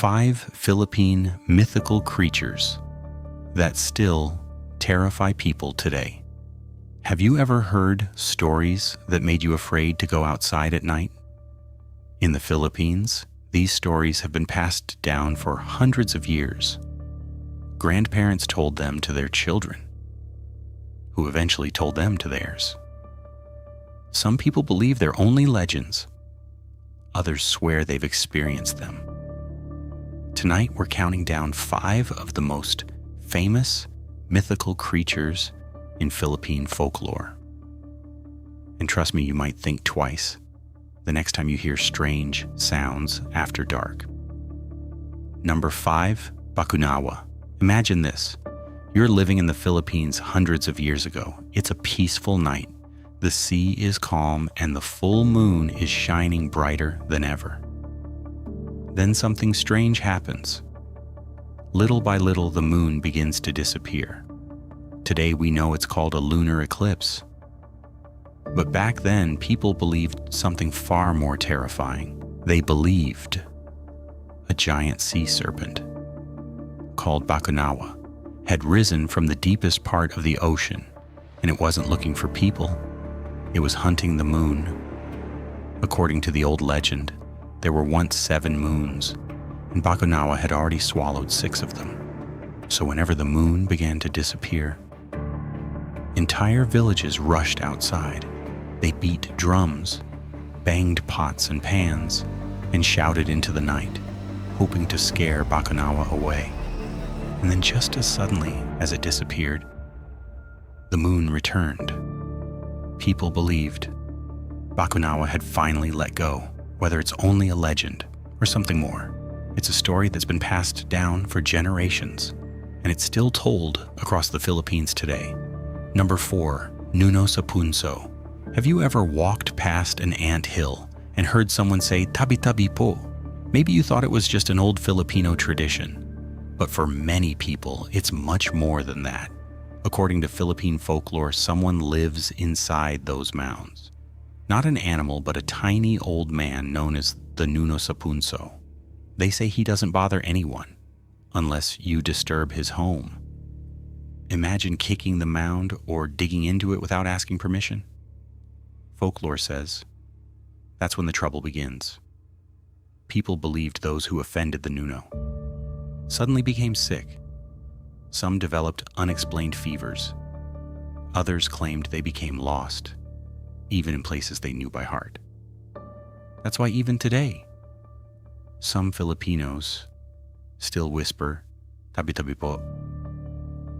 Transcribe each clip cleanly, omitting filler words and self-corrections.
5 Philippine mythical creatures that still terrify people today. Have you ever heard stories that made you afraid to go outside at night? In the Philippines, these stories have been passed down for hundreds of years. Grandparents told them to their children, who eventually told them to theirs. Some people believe they're only legends. Others swear they've experienced them. Tonight, we're counting down 5 of the most famous mythical creatures in Philippine folklore. And trust me, you might think twice the next time you hear strange sounds after dark. Number 5, Bakunawa. Imagine this. You're living in the Philippines hundreds of years ago. It's a peaceful night. The sea is calm and the full moon is shining brighter than ever. Then something strange happens. Little by little, the moon begins to disappear. Today we know it's called a lunar eclipse. But back then, people believed something far more terrifying. They believed a giant sea serpent, called Bakunawa, had risen from the deepest part of the ocean, and it wasn't looking for people. It was hunting the moon. According to the old legend, there were once 7 moons, and Bakunawa had already swallowed 6 of them. So whenever the moon began to disappear, entire villages rushed outside. They beat drums, banged pots and pans, and shouted into the night, hoping to scare Bakunawa away. And then just as suddenly as it disappeared, the moon returned. People believed Bakunawa had finally let go, whether it's only a legend or something more. It's a story that's been passed down for generations, and it's still told across the Philippines today. Number 4, Nuno sa Punso. Have you ever walked past an ant hill and heard someone say, "Tabi-tabi po"? Maybe you thought it was just an old Filipino tradition, but for many people, it's much more than that. According to Philippine folklore, someone lives inside those mounds. Not an animal, but a tiny old man known as the Nuno sa Punso. They say he doesn't bother anyone unless you disturb his home. Imagine kicking the mound or digging into it without asking permission. Folklore says that's when the trouble begins. People believed those who offended the Nuno suddenly became sick. Some developed unexplained fevers. Others claimed they became lost, even in places they knew by heart. That's why even today, some Filipinos still whisper, "Tabi-tabi po,"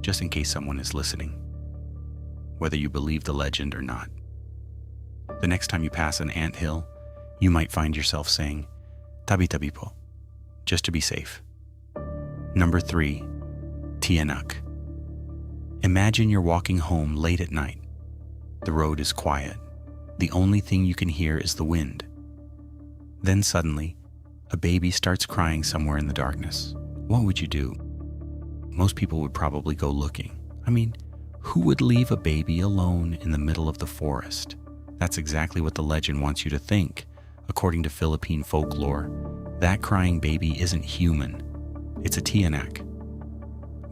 just in case someone is listening, whether you believe the legend or not. The next time you pass an anthill, you might find yourself saying, "Tabi-tabi po," just to be safe. Number 3, Tiyanak. Imagine you're walking home late at night. The road is quiet. The only thing you can hear is the wind. Then suddenly, a baby starts crying somewhere in the darkness. What would you do? Most people would probably go looking. I mean, who would leave a baby alone in the middle of the forest? That's exactly what the legend wants you to think. According to Philippine folklore, that crying baby isn't human. It's a Tiyanak,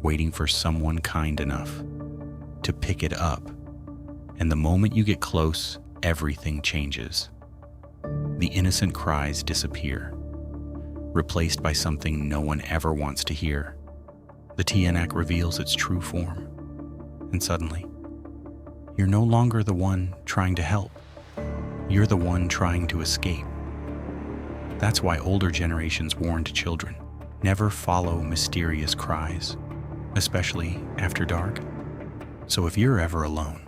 waiting for someone kind enough to pick it up. And the moment you get close, everything changes. The innocent cries disappear, replaced by something no one ever wants to hear. The Tiyanak reveals its true form, and suddenly, you're no longer the one trying to help. You're the one trying to escape. That's why older generations warned children, never follow mysterious cries, especially after dark. So if you're ever alone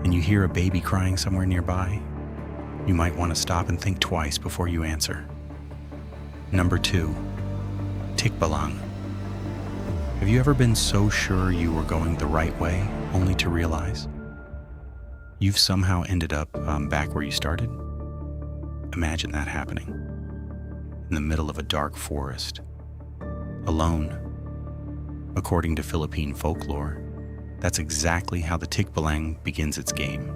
and you hear a baby crying somewhere nearby, you might want to stop and think twice before you answer. Number 2, Tikbalang. Have you ever been so sure you were going the right way, only to realize you've somehow ended up back where you started? Imagine that happening in the middle of a dark forest, alone. According to Philippine folklore, that's exactly how the Tikbalang begins its game.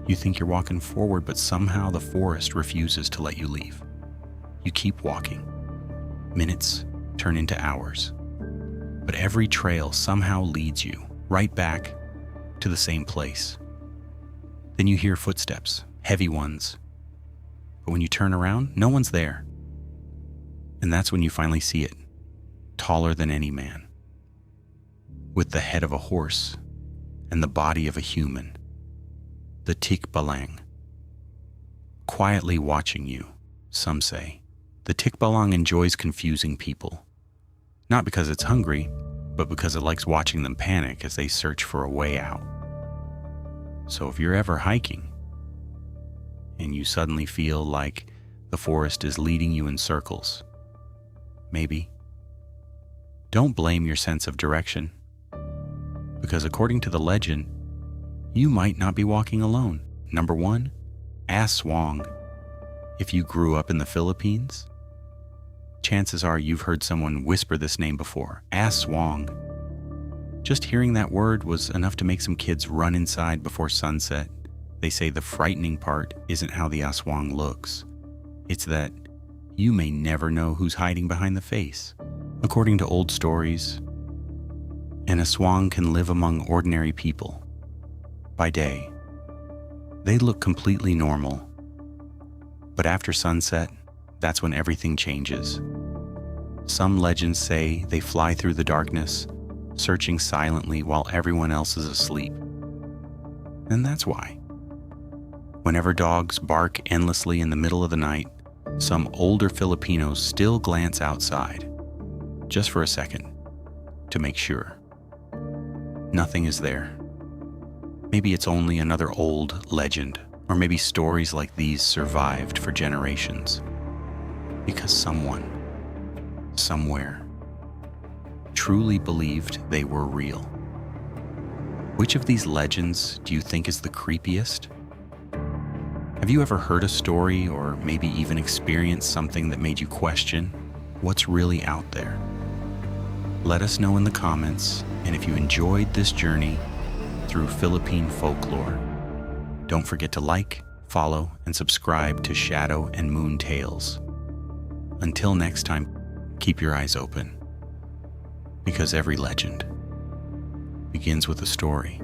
You think you're walking forward, but somehow the forest refuses to let you leave. You keep walking, Minutes turn into hours. But every trail somehow leads you right back to the same place. Then you hear footsteps, heavy ones. But when you turn around, no one's there. And that's when you finally see it, taller than any man, with the head of a horse and the body of a human, the Tikbalang, quietly watching you, some say. The Tikbalang enjoys confusing people, not because it's hungry, but because it likes watching them panic as they search for a way out. So if you're ever hiking and you suddenly feel like the forest is leading you in circles, maybe don't blame your sense of direction, because according to the legend, you might not be walking alone. Number 1, Aswang. If you grew up in the Philippines, chances are you've heard someone whisper this name before, Aswang. Just hearing that word was enough to make some kids run inside before sunset. They say the frightening part isn't how the Aswang looks. It's that you may never know who's hiding behind the face. According to old stories, an Aswang can live among ordinary people. By day, they look completely normal. But after sunset, that's when everything changes. Some legends say they fly through the darkness, searching silently while everyone else is asleep. And that's why, whenever dogs bark endlessly in the middle of the night, some older Filipinos still glance outside, just for a second, to make sure. Nothing is there. Maybe it's only another old legend, or maybe stories like these survived for generations. Because someone, somewhere, truly believed they were real. Which of these legends do you think is the creepiest? Have you ever heard a story or maybe even experienced something that made you question what's really out there? Let us know in the comments, and if you enjoyed this journey through Philippine folklore, don't forget to like, follow, and subscribe to Shadow and Moon Tales. Until next time, keep your eyes open, because every legend begins with a story.